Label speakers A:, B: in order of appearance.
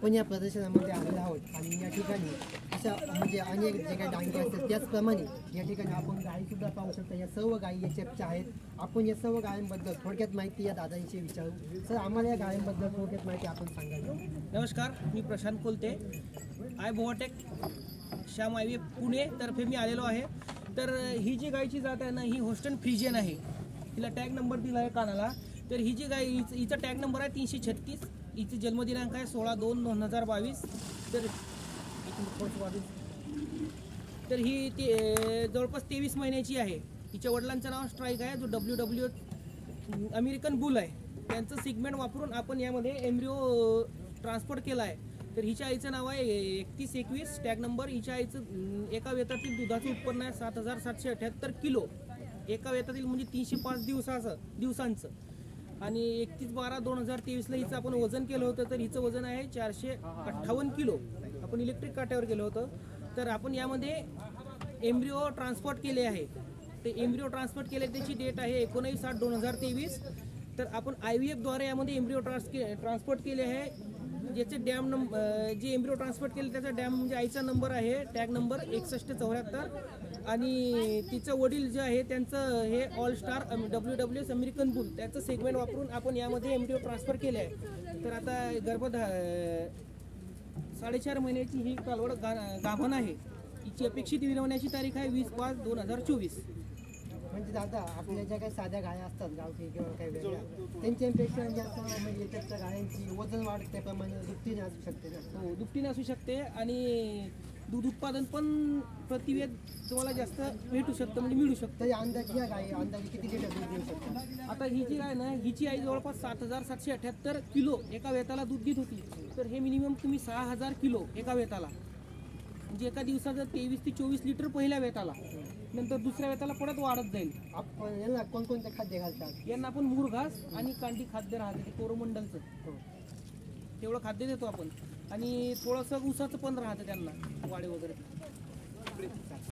A: आपण या प्रदर्शनामध्ये आलेलो आहोत आणि या ठिकाणी अशा म्हणजे अनेक जे काही डांगे असतात त्याचप्रमाणे या ठिकाणी आपण गायीसुद्धा पाहू शकता. या सर्व गायी याच्याच्या आहेत. आपण या सर्व गायींबद्दल थोडक्यात माहिती या दादांशी विचारू. सर, आम्हाला या गायींबद्दल थोडक्यात माहिती आपण सांगाल?
B: नमस्कार, मी प्रशांत कोलते, बोवाटेक श्याम आयव्ही पुणे तर्फे मी आलेलो आहे. तर ही जी गायची जात आहे ना, ही होस्टन फ्रिजियन आहे. तिला टॅग नंबर दिला आहे कानाला. तर ही जी गाय, हिचा टॅग नंबर आहे 336. हिची जन्मदिनांक आहे 16/2/2022. तर ही जवळपास 23 महिन्याची आहे. हिच्या वडिलांचं नाव स्ट्राईक आहे, जो WW अमेरिकन बुल आहे. त्यांचं सिगमेंट वापरून आपण यामध्ये एम्ब्रिओ ट्रान्सपोर्ट केला आहे. तर हिच्या आईचं नाव आहे 3121 टॅग नंबर. हिच्या आईचं एका वेतातील दुधाचं उत्पन्न आहे 7778 किलो. एका वेतातील म्हणजे 305 दिवसांचं. आणि 31/12/2023ला हिचं आपण वजन केलं होतं. तर हिचं वजन आहे 458 किलो. आपण इलेक्ट्रिक काट्यावर केलं होतं. तर आपण यामध्ये एम्ब्रिओ ट्रान्सपोर्ट केले आहे. ते एम्ब्रिओ ट्रान्सपोर्ट केले त्याची डेट आहे 19/8/2023. तर आपण IVF द्वारे यामध्ये एम्ब्रिओ ट्रान्सपोर्ट केले आहे. ज्याचे डॅम नंबर, जे एम्ब्रिओ ट्रान्सपोर्ट केले त्याचा डॅम म्हणजे आईचा नंबर आहे टॅग नंबर 6174. आणि तिचं वडील जे आहे त्यांचं हे all star WWS American boule, त्याचं सेगमेंट वापरून आपण यामध्ये एम्ब्रिओ ट्रान्सफर केले आहे. तर आता 4.5 महिन्याची ही कालवड गाभण आहे. हिची अपेक्षित विरवण्याची तारीख आहे 20/5/2024.
A: म्हणजे दादा, आपल्या ज्या काही साध्या गाया असतात गावठी किंवा काही वेगळ्या, त्यांच्यापेक्षा जास्त म्हणजे त्याच्या गायांची वजन वाढ त्याप्रमाणे दुपटीने असू शकते ना?
B: हो, दुपटीने असू शकते. आणि दूध उत्पादन पण प्रतिवेद तुम्हाला जास्त भेटू शकतं, म्हणजे मिळू शकतं.
A: तरी अंदाजे या गाई अंदाजे किती लिटर दूध देऊ शकतात?
B: आता ही जी आहे ना, हिची आई जवळपास 7778 किलो एका वेताला दूध देत होती. तर हे मिनिमम तुम्ही 6000 किलो एका वेताला, म्हणजे एका दिवसाचं 23 ते 24 लिटर पहिल्या वेताला. नंतर दुसऱ्या वेताला परत वाढत जाईल.
A: आपण यांना कोणकोणते खाद्य घालतात?
B: यांना आपण मूळ घास आणि कांडी खाद्य राहते, कोरोमंडलचं तेवढं खाद्य देतो आपण. आणि थोडंसं ऊसाचं पण राहतं त्यांना वाडे वगैरे.